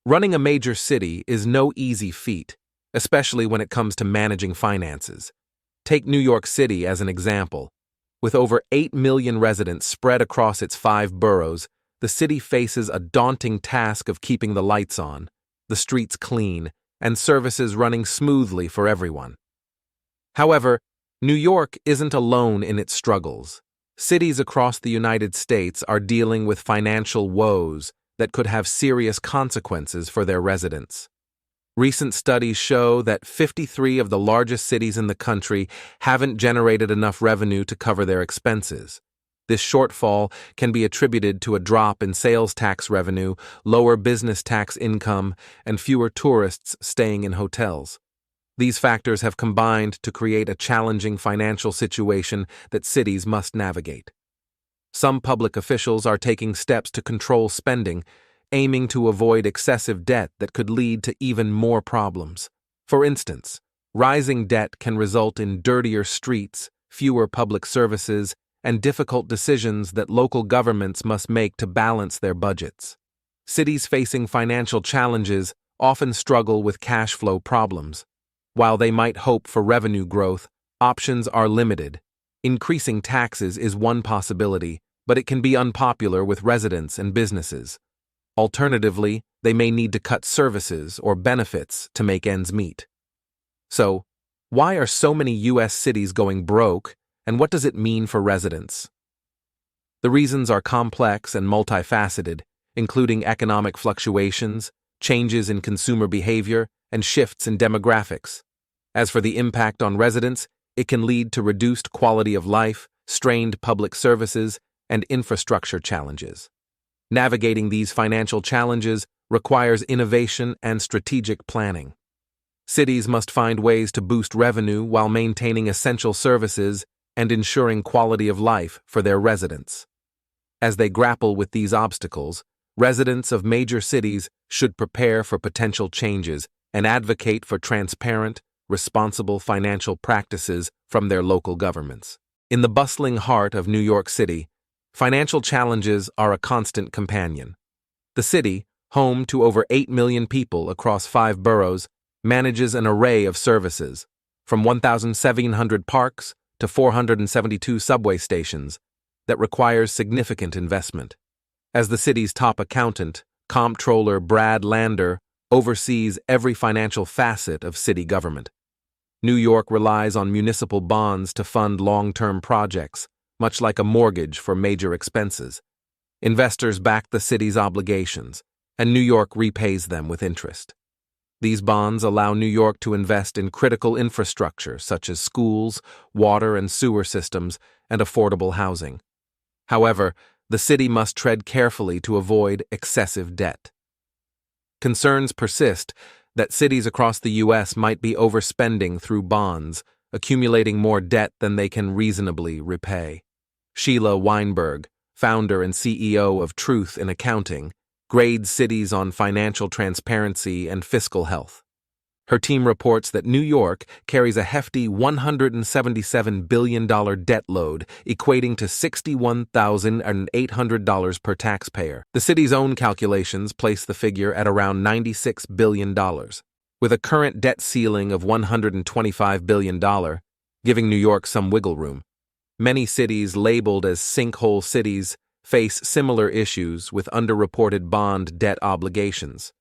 Running a major city is no easy feat, especially when it comes to managing finances. Take New York City as an example. With over 8 million residents spread across its 5 boroughs, the city faces a daunting task of keeping the lights on, the streets clean, and services running smoothly for everyone. However, New York isn't alone in its struggles. Cities across the United States are dealing with financial woes that could have serious consequences for their residents. Recent studies show that 53 of the largest cities in the country haven't generated enough revenue to cover their expenses. This shortfall can be attributed to a drop in sales tax revenue, lower business tax income, and fewer tourists staying in hotels. These factors have combined to create a challenging financial situation that cities must navigate. Some public officials are taking steps to control spending, aiming to avoid excessive debt that could lead to even more problems. For instance, rising debt can result in dirtier streets, fewer public services, and difficult decisions that local governments must make to balance their budgets. Cities facing financial challenges often struggle with cash flow problems. While they might hope for revenue growth, options are limited. Increasing taxes is one possibility, but it can be unpopular with residents and businesses. Alternatively, they may need to cut services or benefits to make ends meet. So, why are so many U.S. cities going broke, and what does it mean for residents? The reasons are complex and multifaceted, including economic fluctuations, changes in consumer behavior, and shifts in demographics. As for the impact on residents, it can lead to reduced quality of life, strained public services, and infrastructure challenges. Navigating these financial challenges requires innovation and strategic planning. Cities must find ways to boost revenue while maintaining essential services and ensuring quality of life for their residents. As they grapple with these obstacles, residents of major cities should prepare for potential changes and advocate for transparent, responsible financial practices from their local governments. In the bustling heart of New York City, financial challenges are a constant companion. The city, home to over 8 million people across 5 boroughs, manages an array of services, from 1,700 parks to 472 subway stations, that requires significant investment. As the city's top accountant, Comptroller Brad Lander oversees every financial facet of city government. New York relies on municipal bonds to fund long-term projects, much like a mortgage for major expenses. Investors back the city's obligations, and New York repays them with interest. These bonds allow New York to invest in critical infrastructure such as schools, water and sewer systems, and affordable housing. However, the city must tread carefully to avoid excessive debt. Concerns persist that cities across the U.S. might be overspending through bonds, accumulating more debt than they can reasonably repay. Sheila Weinberg, founder and CEO of Truth in Accounting, grades cities on financial transparency and fiscal health. Her team reports that New York carries a hefty $177 billion debt load, equating to $61,800 per taxpayer. The city's own calculations place the figure at around $96 billion, with a current debt ceiling of $125 billion, giving New York some wiggle room. Many cities labeled as sinkhole cities face similar issues with underreported bond debt obligations.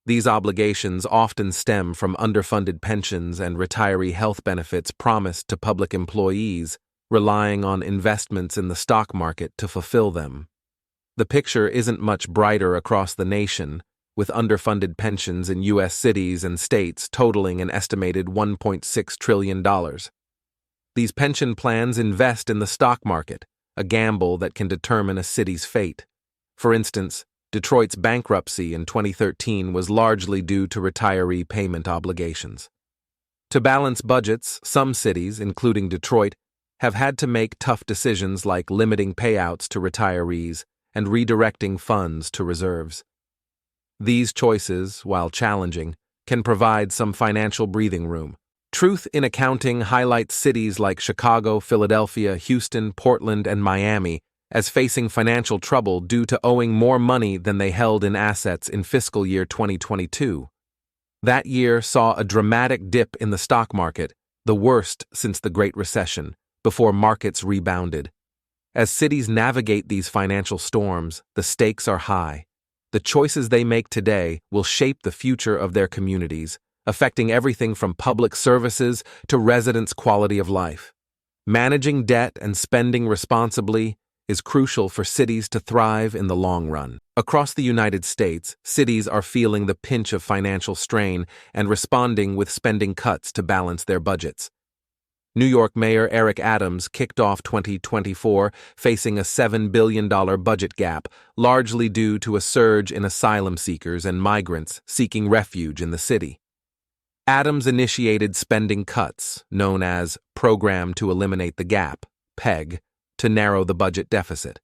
These obligations often stem from underfunded pensions and retiree health benefits promised to public employees, relying on investments in the stock market to fulfill them. The picture isn't much brighter across the nation, with underfunded pensions in U.S. cities and states totaling an estimated $1.6 trillion. These pension plans invest in the stock market, a gamble that can determine a city's fate. For instance, Detroit's bankruptcy in 2013 was largely due to retiree payment obligations. To balance budgets, some cities, including Detroit, have had to make tough decisions like limiting payouts to retirees and redirecting funds to reserves. These choices, while challenging, can provide some financial breathing room. Truth in Accounting highlights cities like Chicago, Philadelphia, Houston, Portland, and Miami as facing financial trouble due to owing more money than they held in assets in fiscal year 2022. That year saw a dramatic dip in the stock market, the worst since the Great Recession, before markets rebounded. As cities navigate these financial storms, the stakes are high. The choices they make today will shape the future of their communities, affecting everything from public services to residents' quality of life. Managing debt and spending responsibly is crucial for cities to thrive in the long run. Across the United States, cities are feeling the pinch of financial strain and responding with spending cuts to balance their budgets. New York Mayor Eric Adams kicked off 2024 facing a $7 billion budget gap, largely due to a surge in asylum seekers and migrants seeking refuge in the city. Adams initiated spending cuts, known as Program to Eliminate the Gap, PEG, to narrow the budget deficit.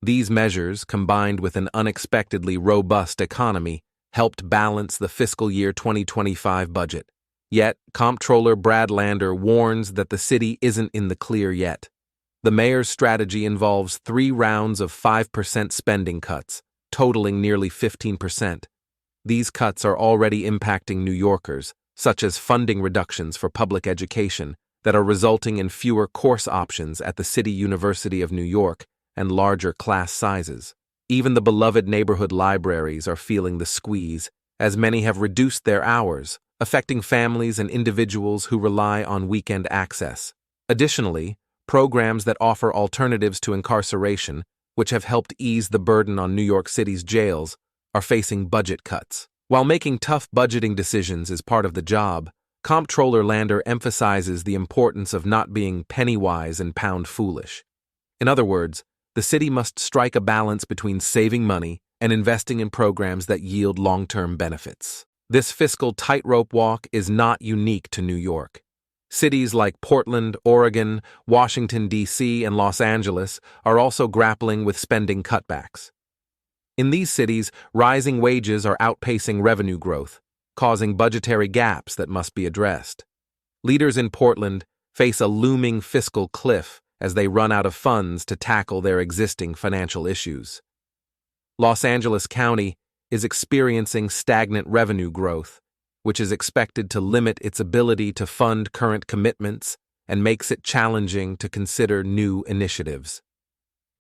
These measures, combined with an unexpectedly robust economy, helped balance the fiscal year 2025 budget. Yet, Comptroller Brad Lander warns that the city isn't in the clear yet. The mayor's strategy involves 3 rounds of 5% spending cuts, totaling nearly 15%. These cuts are already impacting New Yorkers, such as funding reductions for public education that are resulting in fewer course options at the City University of New York and larger class sizes. Even the beloved neighborhood libraries are feeling the squeeze, as many have reduced their hours, affecting families and individuals who rely on weekend access. Additionally, programs that offer alternatives to incarceration, which have helped ease the burden on New York City's jails, are facing budget cuts. While making tough budgeting decisions is part of the job, Comptroller Lander emphasizes the importance of not being penny-wise and pound-foolish. In other words, the city must strike a balance between saving money and investing in programs that yield long-term benefits. This fiscal tightrope walk is not unique to New York. Cities like Portland, Oregon, Washington, D.C., and Los Angeles are also grappling with spending cutbacks. In these cities, rising wages are outpacing revenue growth, causing budgetary gaps that must be addressed. Leaders in Portland face a looming fiscal cliff as they run out of funds to tackle their existing financial issues. Los Angeles County is experiencing stagnant revenue growth, which is expected to limit its ability to fund current commitments and makes it challenging to consider new initiatives.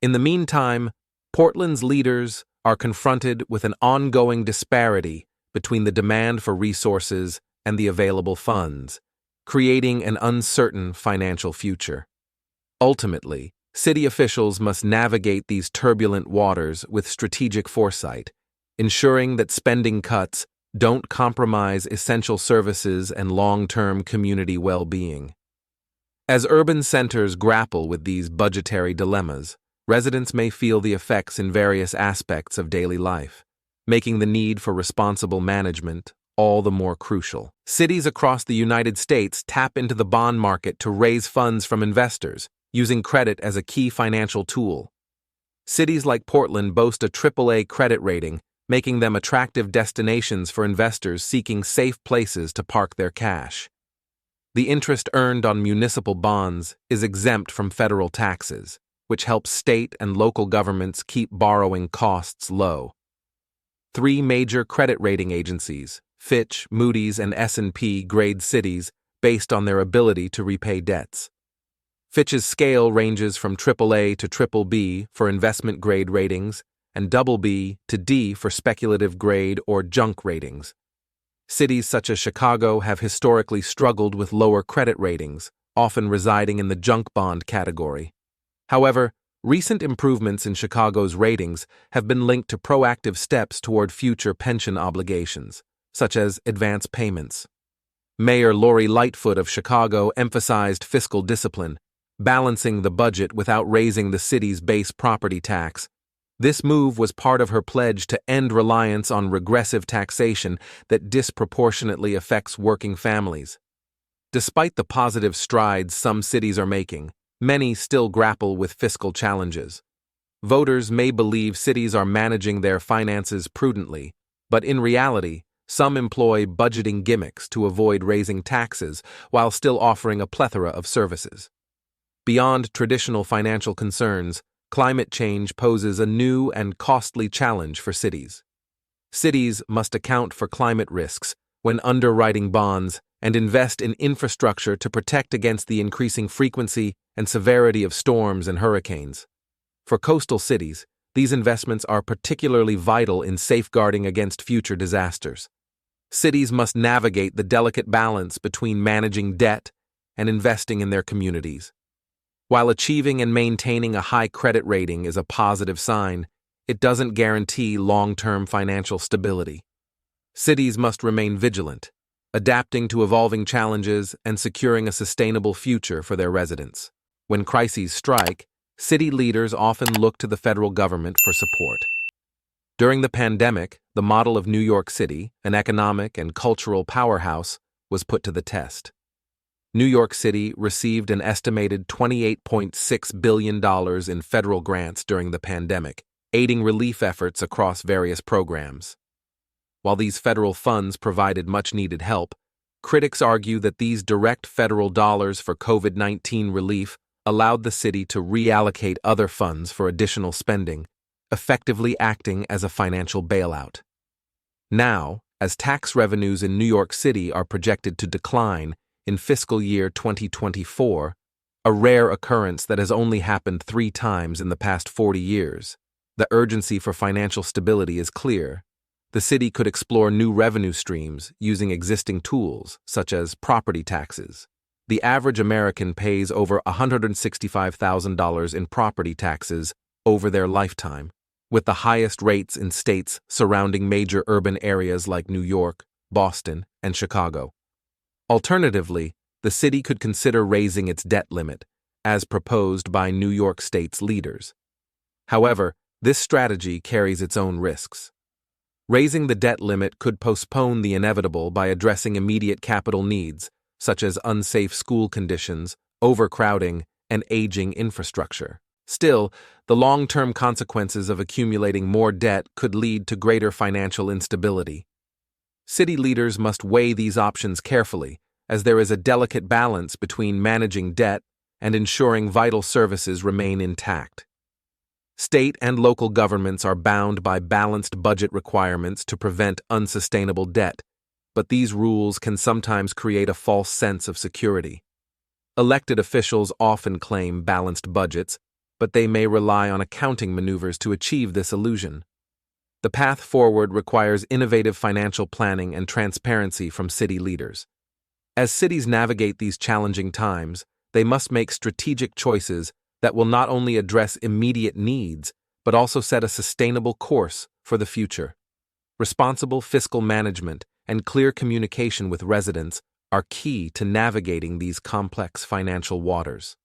In the meantime, Portland's leaders are confronted with an ongoing disparity between the demand for resources and the available funds, creating an uncertain financial future. Ultimately, city officials must navigate these turbulent waters with strategic foresight, ensuring that spending cuts don't compromise essential services and long-term community well-being. As urban centers grapple with these budgetary dilemmas, residents may feel the effects in various aspects of daily life, making the need for responsible management all the more crucial. Cities across the United States tap into the bond market to raise funds from investors, using credit as a key financial tool. Cities like Portland boast a AAA credit rating, making them attractive destinations for investors seeking safe places to park their cash. The interest earned on municipal bonds is exempt from federal taxes, which helps state and local governments keep borrowing costs low. 3 major credit rating agencies, Fitch, Moody's, and S&P, grade cities based on their ability to repay debts. Fitch's scale ranges from AAA to BBB for investment-grade ratings and BB to D for speculative-grade or junk ratings. Cities such as Chicago have historically struggled with lower credit ratings, often residing in the junk bond category. However, recent improvements in Chicago's ratings have been linked to proactive steps toward future pension obligations, such as advance payments. Mayor Lori Lightfoot of Chicago emphasized fiscal discipline, balancing the budget without raising the city's base property tax. This move was part of her pledge to end reliance on regressive taxation that disproportionately affects working families. Despite the positive strides some cities are making, many still grapple with fiscal challenges. Voters may believe cities are managing their finances prudently, but in reality, some employ budgeting gimmicks to avoid raising taxes while still offering a plethora of services. Beyond traditional financial concerns, climate change poses a new and costly challenge for cities. Cities must account for climate risks when underwriting bonds and invest in infrastructure to protect against the increasing frequency and severity of storms and hurricanes. For coastal cities, these investments are particularly vital in safeguarding against future disasters. Cities must navigate the delicate balance between managing debt and investing in their communities. While achieving and maintaining a high credit rating is a positive sign, it doesn't guarantee long-term financial stability. Cities must remain vigilant, adapting to evolving challenges and securing a sustainable future for their residents. When crises strike, city leaders often look to the federal government for support. During the pandemic, the model of New York City, an economic and cultural powerhouse, was put to the test. New York City received an estimated $28.6 billion in federal grants during the pandemic, aiding relief efforts across various programs. While these federal funds provided much-needed help, critics argue that these direct federal dollars for COVID-19 relief allowed the city to reallocate other funds for additional spending, effectively acting as a financial bailout. Now, as tax revenues in New York City are projected to decline in fiscal year 2024, a rare occurrence that has only happened 3 times in the past 40 years, the urgency for financial stability is clear. The city could explore new revenue streams using existing tools, such as property taxes. The average American pays over $165,000 in property taxes over their lifetime, with the highest rates in states surrounding major urban areas like New York, Boston, and Chicago. Alternatively, the city could consider raising its debt limit, as proposed by New York State's leaders. However, this strategy carries its own risks. Raising the debt limit could postpone the inevitable by addressing immediate capital needs, such as unsafe school conditions, overcrowding, and aging infrastructure. Still, the long-term consequences of accumulating more debt could lead to greater financial instability. City leaders must weigh these options carefully, as there is a delicate balance between managing debt and ensuring vital services remain intact. State and local governments are bound by balanced budget requirements to prevent unsustainable debt, but these rules can sometimes create a false sense of security. Elected officials often claim balanced budgets, but they may rely on accounting maneuvers to achieve this illusion. The path forward requires innovative financial planning and transparency from city leaders. As cities navigate these challenging times, they must make strategic choices that will not only address immediate needs, but also set a sustainable course for the future. Responsible fiscal management and clear communication with residents are key to navigating these complex financial waters.